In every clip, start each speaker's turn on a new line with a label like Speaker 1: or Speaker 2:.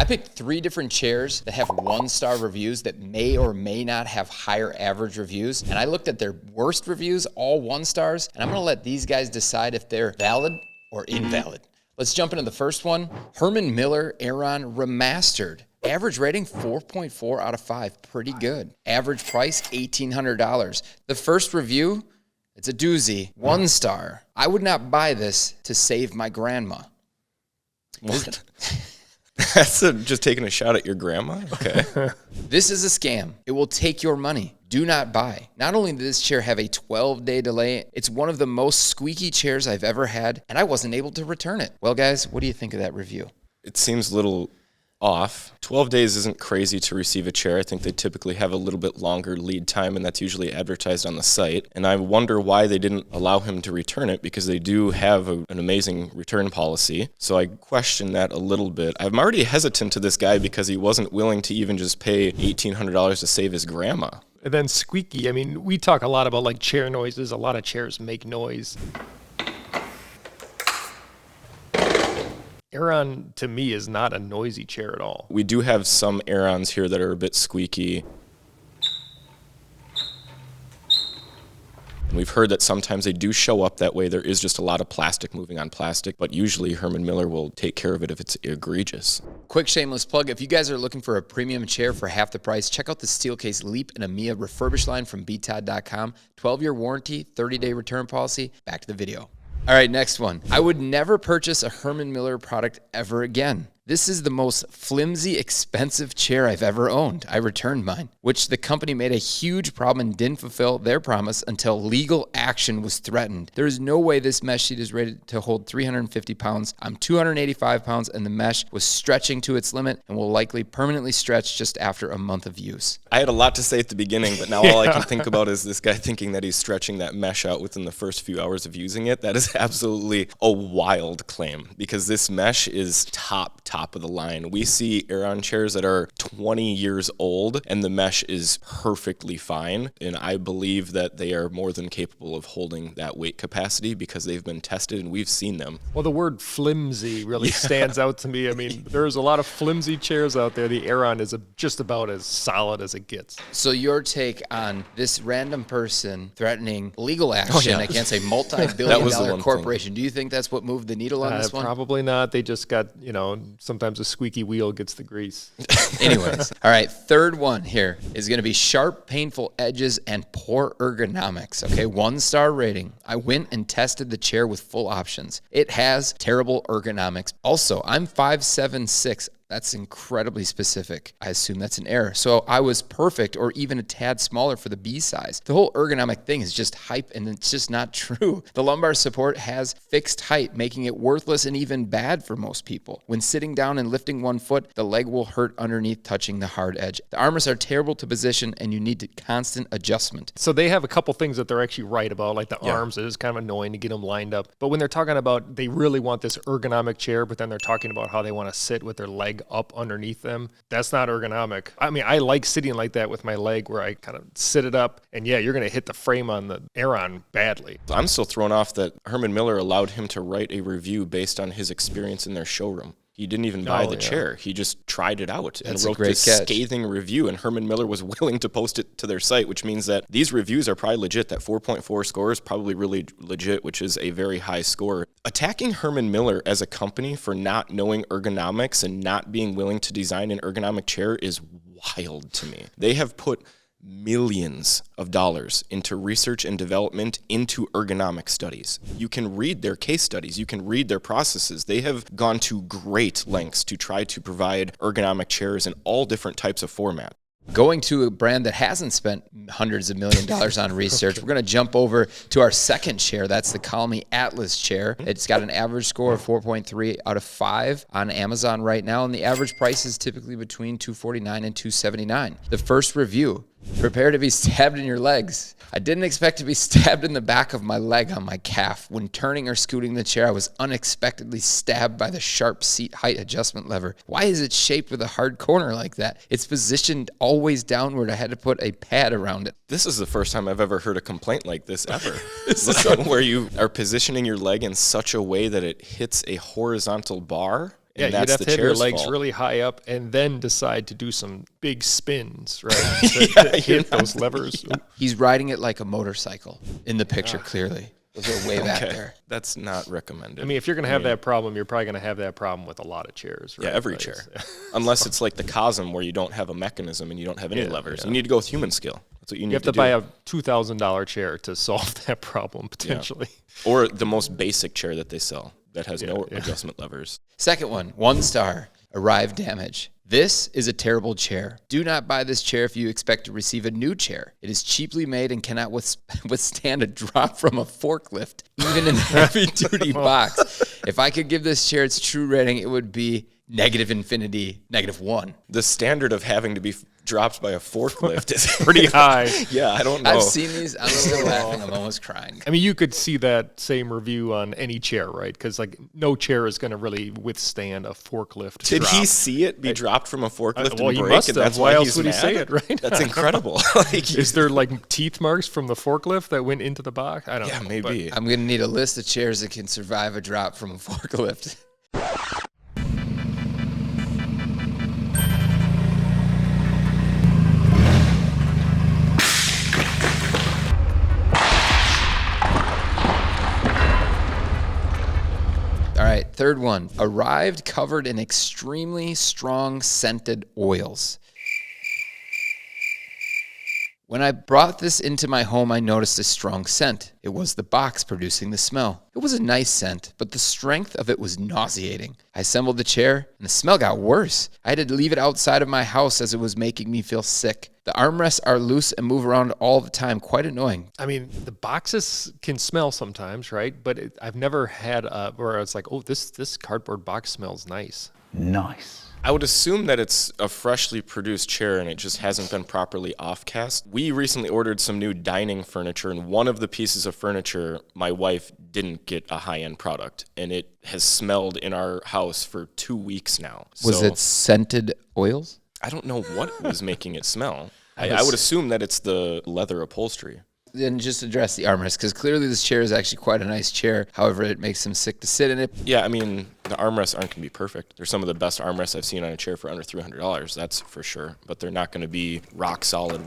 Speaker 1: I picked 3 different chairs that have 1-star reviews that may or may not have higher average reviews. And I looked at their worst reviews, all 1 stars, and I'm gonna let these guys decide if they're valid or invalid. Let's jump into the first one. Herman Miller Aeron Remastered. Average rating, 4.4 out of 5. Pretty good. Average price, $1,800. The first review, it's a doozy. 1 star. I would not buy this to save my grandma.
Speaker 2: What? That's just taking a shot at your grandma? Okay.
Speaker 1: This is a scam. It will take your money. Do not buy. Not only did this chair have a 12-day delay, it's one of the most squeaky chairs I've ever had, and I wasn't able to return it. Well, guys, what do you think of that review?
Speaker 2: It seems a little off. 12 days isn't crazy to receive a chair. I think they typically have a little bit longer lead time, and that's usually advertised on the site. And I wonder why they didn't allow him to return it, because they do have an amazing return policy. So I question that a little bit. I'm already hesitant to this guy because he wasn't willing to even just pay $1,800 to save his grandma.
Speaker 3: And then squeaky. I mean, we talk a lot about like chair noises. A lot of chairs make noise. Aeron, to me, is not a noisy chair at all.
Speaker 2: We do have some Aerons here that are a bit squeaky. And we've heard that sometimes they do show up that way. There is just a lot of plastic moving on plastic, but usually Herman Miller will take care of it if it's egregious.
Speaker 1: Quick shameless plug, if you guys are looking for a premium chair for half the price, check out the Steelcase Leap and EMEA refurbished line from btod.com. 12-year warranty, 30-day return policy. Back to the video. All right, next one. I would never purchase a Herman Miller product ever again. This is the most flimsy, expensive chair I've ever owned. I returned mine, which the company made a huge problem and didn't fulfill their promise until legal action was threatened. There is no way this mesh sheet is rated to hold 350 pounds. I'm 285 pounds, and the mesh was stretching to its limit and will likely permanently stretch just after a month of use.
Speaker 2: I had a lot to say at the beginning, but now all I can think about is this guy thinking that he's stretching that mesh out within the first few hours of using it. That is absolutely a wild claim, because this mesh is top of the line. We see Aeron chairs that are 20 years old, and the mesh is perfectly fine. And I believe that they are more than capable of holding that weight capacity because they've been tested and we've seen them.
Speaker 3: Well, the word flimsy really stands out to me. I mean, there's a lot of flimsy chairs out there. The Aeron is just about as solid as it gets.
Speaker 1: So your take on this random person threatening legal action against a multi-billion-dollar corporation, do you think that's what moved the needle on this one?
Speaker 3: Probably not. They just got, sometimes a squeaky wheel gets the grease.
Speaker 1: Anyways, all right, third one here is going to be sharp, painful edges and poor ergonomics. Okay, 1-star rating. I went and tested the chair with full options. It has terrible ergonomics. Also, I'm 5'7", That's incredibly specific. I assume that's an error. So I was perfect or even a tad smaller for the B size. The whole ergonomic thing is just hype, and it's just not true. The lumbar support has fixed height, making it worthless and even bad for most people. When sitting down and lifting one foot, the leg will hurt underneath touching the hard edge. The armrests are terrible to position, and you need constant adjustment.
Speaker 3: So they have a couple things that they're actually right about, like the arms. It is kind of annoying to get them lined up. But when they're talking about they really want this ergonomic chair, but then they're talking about how they want to sit with their leg up underneath them, that's not ergonomic. I mean, I like sitting like that with my leg where I kind of sit it up, and you're going to hit the frame on the Aeron badly.
Speaker 2: I'm still thrown off that Herman Miller allowed him to write a review based on his experience in their showroom. He didn't even buy the chair. He just tried it out and wrote this scathing review, and Herman Miller was willing to post it to their site, which means that these reviews are probably legit. That 4.4 score is probably really legit, which is a very high score. Attacking Herman Miller as a company for not knowing ergonomics and not being willing to design an ergonomic chair is wild to me. They have put millions of dollars into research and development into ergonomic studies. You can read their case studies. You can read their processes. They have gone to great lengths to try to provide ergonomic chairs in all different types of format.
Speaker 1: Going to a brand that hasn't spent hundreds of millions of dollars on research, we're going to jump over to our second chair. That's the Colamy Atlas chair. It's got an average score of 4.3 out of 5 on Amazon right now, and the average price is typically between $249 and $279. The first review: prepare to be stabbed in your legs. I didn't expect to be stabbed in the back of my leg on my calf. When turning or scooting the chair, I was unexpectedly stabbed by the sharp seat height adjustment lever. Why is it shaped with a hard corner like that? It's positioned always downward. I had to put a pad around it.
Speaker 2: This is the first time I've ever heard a complaint like this ever. Where you are positioning your leg in such a way that it hits a horizontal bar
Speaker 3: Yeah,
Speaker 2: that's
Speaker 3: you'd have to have your legs
Speaker 2: fault.
Speaker 3: really high up and then decide to do some big spins, right? to hit those levers.
Speaker 1: He's riding it like a motorcycle in the picture, clearly. Those are way back there.
Speaker 2: That's not recommended.
Speaker 3: I mean, if you're going to have that problem, you're probably going to have that problem with a lot of chairs, right?
Speaker 2: Yeah, every chair. Unless it's like the Cosm where you don't have a mechanism and you don't have any levers. Yeah. You need to go with human scale. That's what you need to do.
Speaker 3: You have to buy a $2,000 chair to solve that problem, potentially.
Speaker 2: Yeah. Or the most basic chair that they sell that has no adjustment levers.
Speaker 1: Second one, 1 star, arrived damage. This is a terrible chair. Do not buy this chair if you expect to receive a new chair. It is cheaply made and cannot withstand a drop from a forklift, even in a heavy-duty box. If I could give this chair its true rating, it would be -infinity, -1.
Speaker 2: The standard of having to be dropped by a forklift is
Speaker 3: pretty high.
Speaker 2: Yeah, I don't know.
Speaker 1: I've seen these. I'm still laughing. I'm almost crying.
Speaker 3: I mean, you could see that same review on any chair, right? Because like no chair is going to really withstand a forklift.
Speaker 2: Did
Speaker 3: drop.
Speaker 2: he see it be dropped from a forklift
Speaker 3: well,
Speaker 2: and
Speaker 3: he
Speaker 2: break?
Speaker 3: must
Speaker 2: And
Speaker 3: have.
Speaker 2: that's
Speaker 3: Why else
Speaker 2: he's
Speaker 3: would he
Speaker 2: mad?
Speaker 3: say it, right?
Speaker 2: That's incredible.
Speaker 3: Is there like teeth marks from the forklift that went into the box? I don't know.
Speaker 2: Yeah, maybe.
Speaker 1: I'm going to need a list of chairs that can survive a drop from a forklift. All right, third one. Arrived covered in extremely strong scented oils. When I brought this into my home, I noticed a strong scent. It was the box producing the smell. It was a nice scent, but the strength of it was nauseating. I assembled the chair, and the smell got worse. I had to leave it outside of my house as it was making me feel sick. The armrests are loose and move around all the time, quite annoying.
Speaker 3: I mean, the boxes can smell sometimes, right? But I've never had where it's like, oh, this cardboard box smells nice.
Speaker 4: Nice.
Speaker 2: I would assume that it's a freshly produced chair and it just hasn't been properly off-cast. We recently ordered some new dining furniture, and one of the pieces of furniture, my wife didn't get a high-end product, and it has smelled in our house for 2 weeks now.
Speaker 1: Was it scented oils?
Speaker 2: I don't know what was making it smell. I would assume that it's the leather upholstery.
Speaker 1: Then just address the armrest, because clearly this chair is actually quite a nice chair. However, it makes him sick to sit in it.
Speaker 2: Yeah, I mean, the armrests aren't going to be perfect. They're some of the best armrests I've seen on a chair for under $300, that's for sure. But they're not going to be rock solid,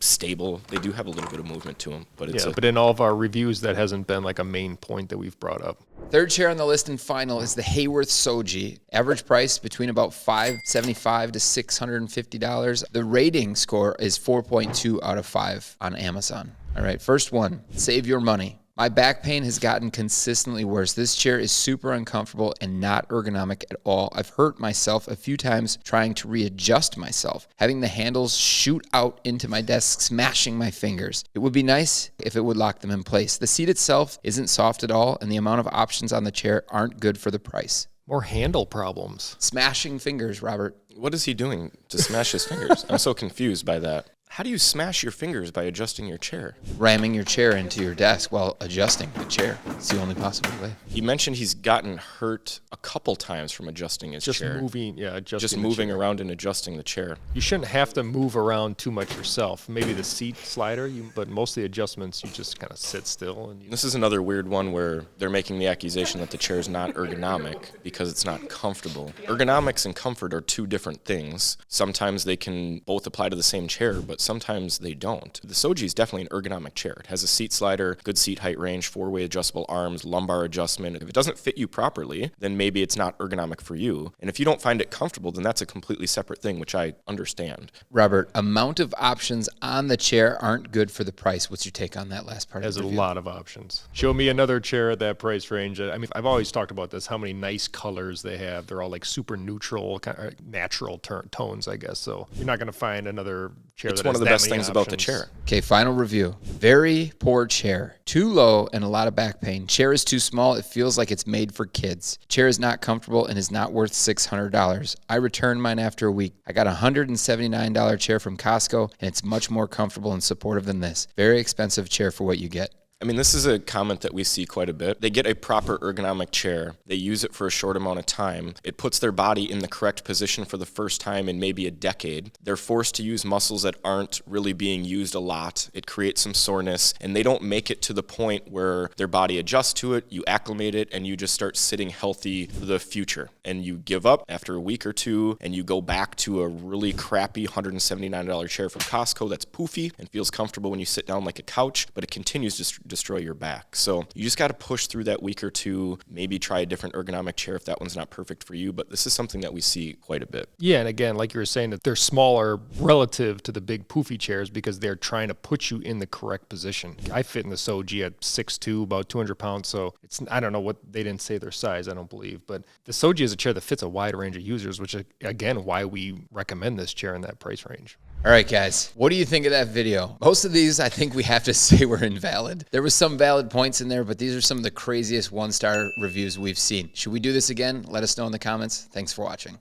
Speaker 2: stable. They do have a little bit of movement to them. But it's
Speaker 3: but in all of our reviews, that hasn't been like a main point that we've brought up.
Speaker 1: Third chair on the list and final is the Haworth Soji. Average price between about $575 to $650. The rating score is 4.2 out of 5 on Amazon. All right, first one, save your money. My back pain has gotten consistently worse. This chair is super uncomfortable and not ergonomic at all. I've hurt myself a few times trying to readjust myself, having the handles shoot out into my desk, smashing my fingers. It would be nice if it would lock them in place. The seat itself isn't soft at all, and the amount of options on the chair aren't good for the price.
Speaker 3: More handle problems.
Speaker 1: Smashing fingers, Robert.
Speaker 2: What is he doing to smash his fingers? I'm so confused by that. How do you smash your fingers by adjusting your chair?
Speaker 1: Ramming your chair into your desk while adjusting the chair. It's the only possible way.
Speaker 2: He mentioned he's gotten hurt a couple times from adjusting his chair.
Speaker 3: Just
Speaker 2: moving around and adjusting the chair.
Speaker 3: You shouldn't have to move around too much yourself. Maybe the seat slider, but most of the adjustments, you just kind of sit still. And
Speaker 2: this is another weird one where they're making the accusation that the chair is not ergonomic because it's not comfortable. Ergonomics and comfort are two different things. Sometimes they can both apply to the same chair, but sometimes they don't. The Soji is definitely an ergonomic chair. It has a seat slider, good seat height range, 4-way adjustable arms, lumbar adjustment. If it doesn't fit you properly, then maybe it's not ergonomic for you. And if you don't find it comfortable, then that's a completely separate thing, which I understand.
Speaker 1: Robert, amount of options on the chair aren't good for the price. What's your take on that last part?
Speaker 3: There's a lot of options. Show me another chair at that price range. I mean, I've always talked about this, how many nice colors they have. They're all like super neutral, kind of natural tones, I guess. So you're not going to find another chair
Speaker 2: it's
Speaker 3: that
Speaker 2: one
Speaker 3: has
Speaker 2: of the
Speaker 3: that
Speaker 2: best
Speaker 3: many
Speaker 2: things about the
Speaker 3: options.
Speaker 2: chair.
Speaker 1: Okay, final review. Very poor chair. Too low and a lot of back pain. Chair is too small. It feels like it's made for kids. Chair is not comfortable and is not worth $600. I returned mine after a week. I got a $179 chair from Costco, and it's much more comfortable and supportive than this. Very expensive chair for what you get.
Speaker 2: I mean, this is a comment that we see quite a bit. They get a proper ergonomic chair. They use it for a short amount of time. It puts their body in the correct position for the first time in maybe a decade. They're forced to use muscles that aren't really being used a lot. It creates some soreness, and they don't make it to the point where their body adjusts to it, you acclimate it, and you just start sitting healthy for the future. And you give up after a week or two, and you go back to a really crappy $179 chair from Costco that's poofy and feels comfortable when you sit down like a couch, but it continues to destroy your back. So you just got to push through that week or two, maybe try a different ergonomic chair if that one's not perfect for you, but this is something that we see quite a bit.
Speaker 3: Yeah, and again, like you were saying, that they're smaller relative to the big poofy chairs because they're trying to put you in the correct position. I fit in the Soji at 6'2", about 200 pounds, so I don't know what, they didn't say their size, I don't believe, but the Soji is a chair that fits a wide range of users, which is, again, why we recommend this chair in that price range.
Speaker 1: All right, guys, what do you think of that video? Most of these, I think we have to say were invalid. There was some valid points in there, but these are some of the craziest one-star reviews we've seen. Should we do this again? Let us know in the comments. Thanks for watching.